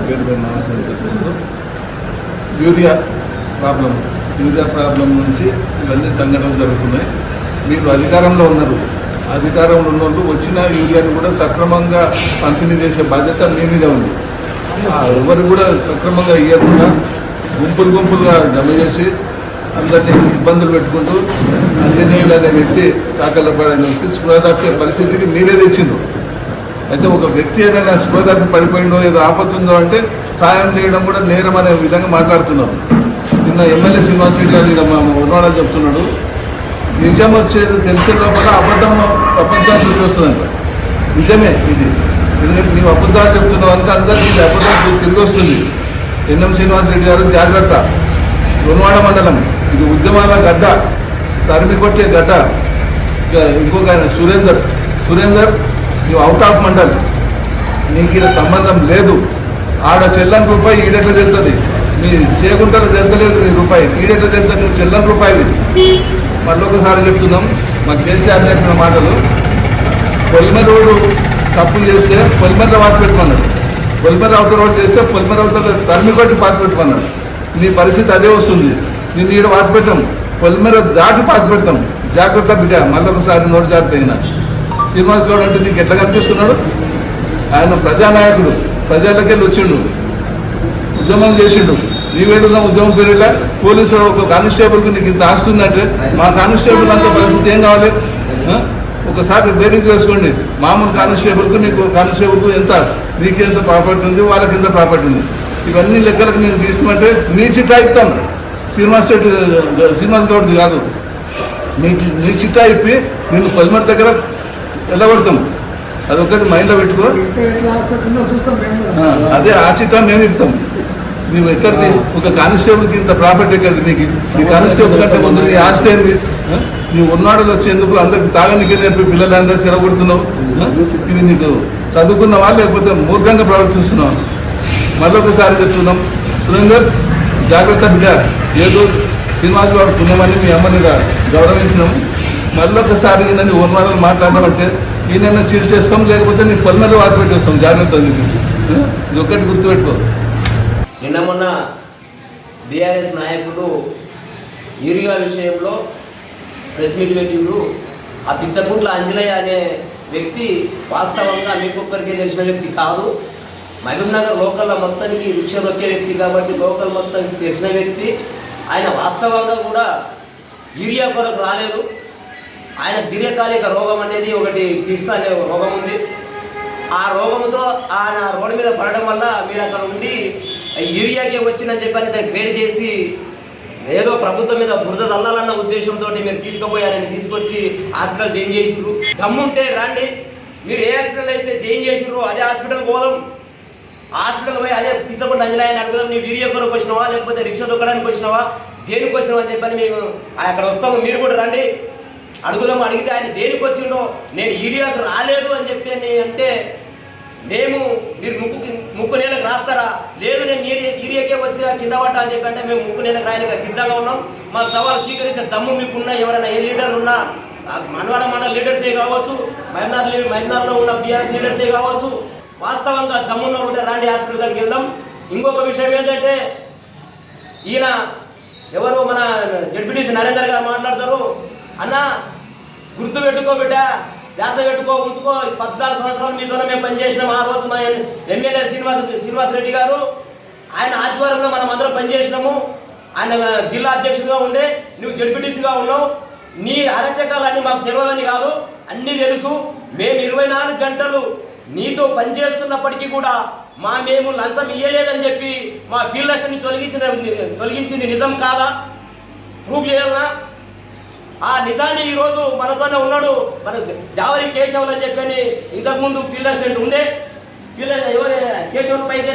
పేరు పేరు నమస్కారం తెలుపుతూ యూరియా ప్రాబ్లం నుంచి ఇవన్నీ సంఘటనలు జరుగుతున్నాయి. మీరు అధికారంలో ఉన్నారు, అధికారంలో ఉన్న వాళ్ళు వచ్చిన యూరియాని కూడా సక్రమంగా పంపిణీ చేసే బాధ్యత మీ మీద ఉంది. ఎవరు కూడా సక్రమంగా ఇవ్వకుండా గుంపులుగా జమ చేసి అందరినీ ఇబ్బందులు పెట్టుకుంటూ ఆంజనేయులు అనే వ్యక్తి కాకలపడిన వ్యక్తి స్పృహ తప్పే పరిస్థితికి మీరే తెచ్చిండ్రు. అయితే ఒక వ్యక్తి ఏదైనా స్పృహ తప్పి పడిపోయిందో ఏదో ఆపత్తుందో అంటే సాయం చేయడం కూడా నేరం అనే విధంగా మాట్లాడుతున్నాం. నిన్న ఎమ్మెల్యే శ్రీనివాస్ రెడ్డి గారు మా ఉన్నవాళ్ళు చెప్తున్నాడు, నిజం వచ్చేది తెలిసే లోపల అబద్ధం ప్రపంచానికి వస్తుందంట. నిజమే ఇది, ఎందుకంటే నీవు అబద్ధాలు చెప్తున్నావు కనుక అందరికీ ఇది అబద్ధం తిరిగి వస్తుంది. ఎన్ఎం శ్రీనివాస్ రెడ్డి గారు జాగ్రత్త. రుణవాడ మండలం ఇది ఉద్యమాల గడ్డ, తరిమి కొట్టే గడ్డ. ఇంకొక ఆయన సురేందర్ నువ్వు అవుట్ ఆఫ్ మండల్, నీకు ఇలా సంబంధం లేదు. ఆడ చెల్లని రూపాయి ఈడెట్లా తెలుస్తుంది, మీ చేయకుంటారో తెలుతలేదు నీ రూపాయి, ఈడెట్లా తెలుస్తుంది నువ్వు చెల్లని రూపాయి. మళ్ళీ ఒకసారి చెప్తున్నాం, మా కేసీఆర్ చెప్పిన మాటలు, పొలిమేర రోడ్డు తప్పులు చేస్తే పొలిమేర వాత పెట్టుకున్నాడు, పొలిమేర అవతల రోడ్డు చేస్తే పొలిమేర అవతల తరిమి కొట్టి పాతి పెట్టుకున్నాడు. నీ పరిస్థితి అదే వస్తుంది. నిన్ను ఈడ వాత పెట్టాం, పొలిమేర దాటి పాతి పెడతాం. జాగ్రత్త బిడ్డ, మళ్ళీ ఒకసారి నోటు జాగ్రత్త అయినా. శ్రీనివాస్ గౌడ్ అంటే నీకు ఎట్లా కనిపిస్తున్నాడు? ఆయన ప్రజానాయకుడు, ప్రజలకెళ్ళి వచ్చిండు, ఉద్యమం చేసిండు. నీవేడున్న ఉద్యమం పేరులా పోలీసులు ఒక కానిస్టేబుల్కి నీకు ఇంత ఆస్తుందంటే మా కానిస్టేబుల్ అంత పరిస్థితి ఏం కావాలి? ఒకసారి బేరీజ్ వేసుకోండి. మామూలు కానిస్టేబుల్కు ఎంత, నీకు ఎంత ప్రాపర్టీ ఉంది, వాళ్ళకి ఎంత ప్రాపర్టీ ఉంది, ఇవన్నీ లెక్కలకు నేను తీసుకోమంటే నీ చిట్టా ఇస్తాం. శ్రీనివాస్ గౌడ్ది కాదు, నీ చిట్టా ఇప్పి నేను పొలిమేర దగ్గర వెళ్ళగొడతాం. అదొకటి మైండ్లో పెట్టుకో. అదే ఆ చిట్టా మేము ఇస్తాం. నువ్వు ఎక్కడిది? ఒక కానిస్టేబుల్కి ఇంత ప్రాపర్టీ ఎక్కడిది నీకు? ఈ కానిస్టేబుల్ కంటే ముందు నీ ఆస్తి ఏంది? నువ్వు ఉన్నాడులు వచ్చేందుకు అందరికి తాగనికే నేర్పి పిల్లలందరూ చెడగొడుతున్నావు. ఇది నీకు చదువుకున్నవా లేకపోతే మూర్ఖంగా ప్రవర్తిస్తున్నావు? మళ్ళొకసారి చెప్తున్నాం, సురేందర్ జాగ్రత్త బిడ్డ. ఏదో శ్రీనివాస్ గారు పుణ్యమని మీ అమ్మని గౌరవించినాం. మళ్ళొకసారి నన్ను ఓర్మాడలు మాట్లాడమంటే ఈయన చీల్చేస్తాం, లేకపోతే నీకు పొలిమేర వాత పెట్టేస్తాం. జాగ్రత్త, నీకు ఇది ఒక్కటి గుర్తుపెట్టుకో. నిన్న మొన్న బీఆర్ఎస్ నాయకుడు యూరియా విషయంలో ప్రెస్ మీట్ పెట్టిండ్రు. ఆ పిచ్చకుంట్ల అంజనయ్య అనే వ్యక్తి వాస్తవంగా మీకొక్కరికి తెలిసిన వ్యక్తి కాదు. మహబూబ్ నగర్ లోకల్లో మొత్తానికి రిక్షా దొక్కే వ్యక్తి కాబట్టి లోకల్ మొత్తానికి తెలిసిన వ్యక్తి. ఆయన వాస్తవంగా కూడా యూరియా కొరకు రాలేదు. ఆయన దీర్ఘకాలిక రోగం అనేది ఒకటి కిడ్స్ అనే రోగం ఉంది. ఆ రోగంతో ఆయన రోడ్డు మీద పడడం వల్ల మీరు అక్కడ ఉండి యూరియాకే వచ్చిందని చెప్పని దాన్ని క్రియేట్ చేసి ఏదో ప్రభుత్వం మీద బురద చల్లాలన్న ఉద్దేశంతో మీరు తీసుకుపోయారని తీసుకొచ్చి హాస్పిటల్ జాయిన్ చేసిండ్రు. దమ్ముంటే రండి, మీరు ఏ హాస్పిటల్ అయితే జాయిన్ చేసిండ్రు అదే హాస్పిటల్ పోదాం. హాస్పిటల్ పోయి అదే పిచ్చకుండా అంజనాయని అడుగుదాం, నీ యూరియా కొరకు వచ్చినావా లేకపోతే రిక్షా దొక్కడానికి వచ్చినావా, దేనికి వచ్చినావా అని చెప్పని మేము అక్కడ వస్తాము, మీరు కూడా రండి అడుగుదాము. అడిగితే ఆయన దేనికి వచ్చిండో నేను యూరియాకు రాలేదు అని చెప్పి అంటే మేము మీరు ముక్కు నేలకు రాస్తారా? లేదు నేను యూరియాకే వచ్చి కింద పడ్డా అని చెప్పి అంటే మేము ముక్కు నేలకు రాయడానికి సిద్ధంగా ఉన్నాం. మా సవాల్ స్వీకరించే దమ్ము మీకున్నా, ఎవరైనా ఏ లీడర్లు ఉన్నా, మనవాడ మండల లీడర్సే కావచ్చు, మైనార్లో ఉన్న బీఆర్ఎస్ లీడర్సే కావచ్చు, వాస్తవంగా దమ్మున్న ఉంటే రాండి హాస్పిటల్ కాడికి వెళ్దాం. ఇంకొక విషయం ఏంటంటే ఈయన ఎవరు మన జడ్పీటీసీ నరేందర్ గారు మాట్లాడతారు, అన్న గుర్తు పెట్టుకో బిడ్డ, వ్యాస పెట్టుకో, ఉంచుకో, 14 సంవత్సరాలు మీతోనే మేము పనిచేసినాం. ఆ రోజు మా ఎమ్మెల్యే శ్రీనివాస్ రెడ్డి గారు ఆయన ఆధ్వర్యంలో మనం అందరం పనిచేసినాము. ఆయన జిల్లా అధ్యక్షుడిగా ఉండే, నువ్వు జడ్పీటీసీగా ఉన్నావు. నీ అరచకాలన్నీ మాకు తెలియదని కాదు, అన్నీ తెలుసు. మేము 24 గంటలు నీతో పనిచేస్తున్నప్పటికీ కూడా మేము లంచం ఇయ్యలేదని చెప్పి మా ఫీల్డ్ అసిస్టెంట్ని తొలగించింది నిజం కాదా? ప్రూఫ్ చేయాలనా? ఆ నిజాన్ని ఈరోజు మనతోనే ఉన్నాడు మన జావరి కేశవులు అని చెప్పని. ఇంతకుముందు ఫీల్డ్ అసిస్టెంట్ ఉండే, ఎవరు కేశవులు పైకి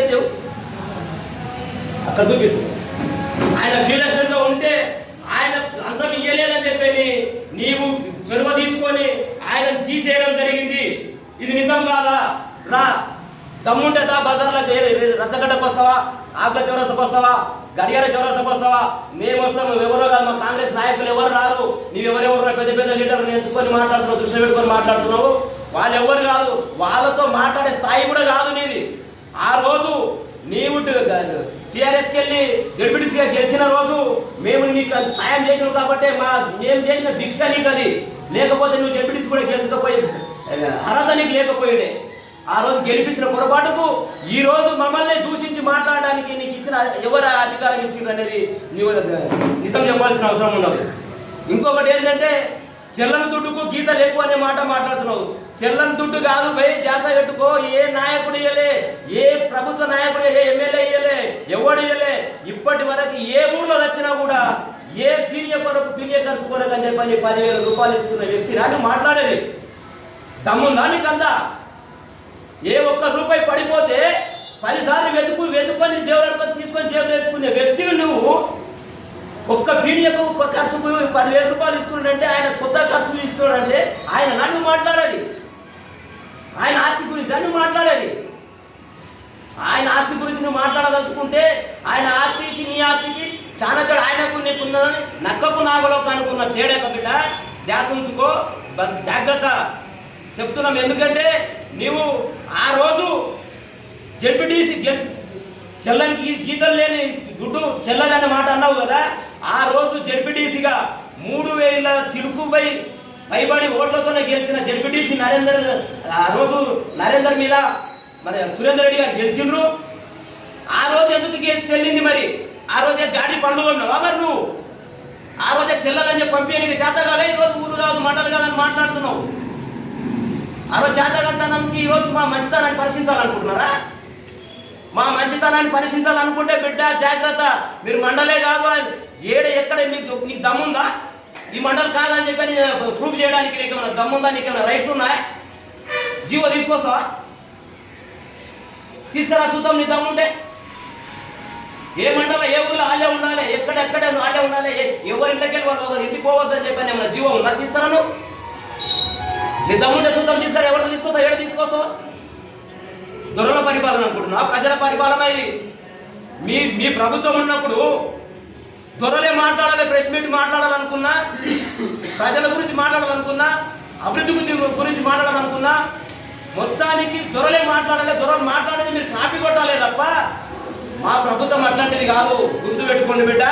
అక్కడ చూపిస్తుంది. ఆయన ఫీల్డ్ అసిస్టెంట్గా ఉంటే ఆయన లంచం ఇయ్యలేదని చెప్పని నీవు చొరవ తీసుకొని ఆయన తీసేయడం జరిగింది. ఇది నిజం కాదా? రా, దమ్ముంటే దా బజార్లకు రచ్చగడ్డకు వస్తావా, ఆకుల చౌరస్తకు వస్తావా, గడియాల చౌరస్తకు వస్తావా? మేము వస్తాం, నువ్వెవరో కాదు. మా కాంగ్రెస్ నాయకులు ఎవరు రారు. నీవెవరెవరు పెద్ద పెద్ద లీడర్లు నేర్చుకొని మాట్లాడుతున్నావు, దృష్టి పెట్టుకొని మాట్లాడుతున్నావు. వాళ్ళు ఎవరు కాదు, వాళ్ళతో మాట్లాడే స్థాయి కూడా కాదు నీది. ఆ రోజు నీవు టీఆర్ఎస్కి వెళ్ళి జడ్పీటీసీగా గెలిచిన రోజు మేము నీకు సాయం చేసినాం కాబట్టి మేము చేసిన భిక్ష నీకు అది, లేకపోతే నువ్వు జడ్పీటీసీ కూడా గెలుచకపోయే అర్హత నీకు లేకపోయిండే. ఆ రోజు గెలిపించిన పొరపాటుకు ఈ రోజు మమ్మల్ని దూషించి మాట్లాడడానికి నీకు ఇచ్చిన ఎవరు అధికారం ఇచ్చిండ్రు అనేది నువ్వు నిజం చెప్పాల్సిన అవసరం ఉండదు. ఇంకొకటి ఏంటంటే చెల్లని దుడ్డుకు గీత లేకు అనే మాట మాట్లాడుతున్నావు. చెల్లని దుడ్డు కాదు భయ్, జాస పెట్టుకో. ఏ నాయకుడు ఇయ్యలే, ఏ ప్రభుత్వ నాయకుడు, ఏ ఎమ్మెల్యే ఇయ్యలే, ఎవడు ఇయ్యలే. ఇప్పటి వరకు ఏ ఊర్లో వచ్చినా కూడా ఏ పీరియ ఖర్చు కొరకు అని చెప్పని 10,000 రూపాయలు ఇస్తున్న వ్యక్తి రాని మాట్లాడేది దమ్ముందా నీకంతా? ఏ ఒక్క రూపాయి పడిపోతే 10 సార్లు వెతుకొని దేవుడు తీసుకొని జేబులు వేసుకునే వ్యక్తివి నువ్వు. ఒక్క పీడియకు ఖర్చుకు 10,000 రూపాయలు ఇస్తుండంటే, ఆయన సొంత ఖర్చు ఇస్తుండంటే ఆయన నన్ను మాట్లాడేది, ఆయన ఆస్తి గురించి నన్ను మాట్లాడేది. ఆయన ఆస్తి గురించి నువ్వు మాట్లాడదలుచుకుంటే ఆయన ఆస్తికి నీ ఆస్తికి చాలా తేడా. ఆయనకు నీకున్నదని నక్కకు నాగలోకి అనుకున్న తేడా బిడ్డ, ధ్యాస ఉంచుకో, జాగ్రత్త చెప్తున్నాం. ఎందుకంటే నీవు ఆ రోజు జడ్పీటీసీ చెల్లని గీతలు లేని దుడ్డు చెల్లదనే మాట అన్నావు కదా. ఆ రోజు జడ్పీటీసీగా 3,000 చిలుకుపై పైబడి ఓట్లతోనే గెలిచిన జడ్పీటీసీ ఆ రోజు నరేందర్ మీద మరి సురేందర్ రెడ్డి గారు గెలిచిండ్రు. ఆ రోజు ఎందుకు చెల్లింది మరి? ఆ రోజే గాడి పండుగ ఉన్నావా మరి నువ్వు? ఆ రోజే చెల్లదని చెప్పి పంపించడానికి చేతగాలే, ఈరోజు ఊరు కాదు మండలు కాదని మాట్లాడుతున్నావు. ఆ రోజు చేతగంతనందుకు ఈరోజు మా మంచితనాన్ని పరీక్షించాలనుకుంటున్నారా? మా మంచితనాన్ని పరీక్షించాలనుకుంటే బిడ్డ జాగ్రత్త. మీరు మండలే కాదు, ఎక్కడ నీకు దమ్ముందా? ఈ మండలి కాదని చెప్పని ప్రూఫ్ చేయడానికి నీకేమైనా దమ్ముందా? నీకేమైనా రైట్స్ ఉన్నాయా? జీవో తీసుకొస్తావా? తీసుకురా చూద్దాం నీ దమ్ముంటే. ఏ మండలం ఏ ఊళ్ళో ఆళ్ళే ఉండాలి, ఎక్కడెక్కడ ఆళ్ళే ఉండాలి, ఎవరి ఇంట్లోకి వెళ్ళి వాళ్ళు ఒకరు ఇంటికి పోవద్దని చెప్పని ఏమైనా జీవో ఉందా? తీసుకురాను. నీ దమ్ముంటే చూద్దాం, తీసుకురా. ఎవరితో తీసుకొస్తావు? ఏడు తీసుకొస్తావు? దొరల పరిపాలన అనుకుంటున్నా? ప్రజల పరిపాలన ఇది. మీ ప్రభుత్వం ఉన్నప్పుడు దొరలే మాట్లాడాలి, ప్రెస్ మీట్ మాట్లాడాలనుకున్నా, ప్రజల గురించి మాట్లాడాలనుకున్నా, అభివృద్ధి గురించి మాట్లాడాలనుకున్నా, మొత్తానికి దొరలే మాట్లాడాలి. దొరలు మాట్లాడేది మీరు కాపీ కొట్టాలే తప్ప మా ప్రభుత్వం అట్లాంటిది కాదు. గుర్తుపెట్టుకోండి బిడ్డ.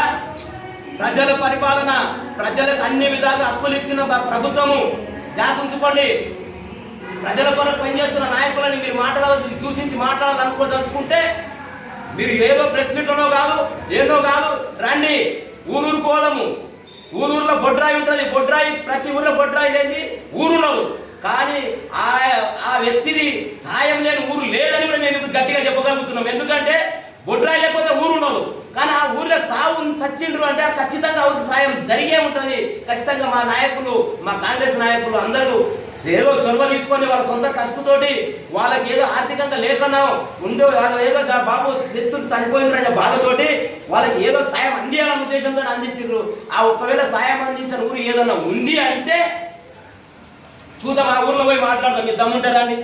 ప్రజల పరిపాలన, ప్రజలకు అన్ని విధాలుగా హక్కులు ఇచ్చిన ప్రభుత్వము. ధ్యాస ఉంచుకోండి. ప్రజల కొరకు పనిచేస్తున్న నాయకులని మీరు మాట్లాడవచ్చు, దూషించి మాట్లాడాలనుకోదలుచుకుంటే మీరు ఏదో ప్రెస్ మీట్లోనో కాదు, ఏదో కాదు, రండి. ఊరూరు పోదాము. ఊరూరులో బొడ్రాయి ఉంటుంది. బొడ్రాయి, ప్రతి ఊర్లో బొడ్రాయి లేని ఊరున్నది. కానీ ఆ వ్యక్తిది సాయం లేని ఊరు లేదని కూడా మేము ఇప్పుడు గట్టిగా చెప్పగలుగుతున్నాం. ఎందుకంటే బొడ్రాయి లేకపోతే ఊరు ఉండదు. కానీ ఆ ఊర్లో సాగు సచ్చిండ్రు అంటే ఖచ్చితంగా అవుతుంది, సాయం జరిగే ఉంటుంది. ఖచ్చితంగా మా నాయకులు, మా కాంగ్రెస్ నాయకులు అందరూ ఏదో చొరవ తీసుకొని వాళ్ళ సొంత కష్టతోటి, వాళ్ళకి ఏదో ఆర్థికంగా లేకనో ఉందో, వాళ్ళు ఏదో బాబు చేస్తూ చనిపోయిన బాధతోటి వాళ్ళకి ఏదో సాయం అందియాలన్న ఉద్దేశంతో అందించారు. ఆ ఒకవేళ సాయం అందించిన ఊరు ఏదన్నా ఉంది అంటే చూద్దాం, ఆ ఊర్లో పోయి మాట్లాడదాం. మీ దమ్ముంటారండి.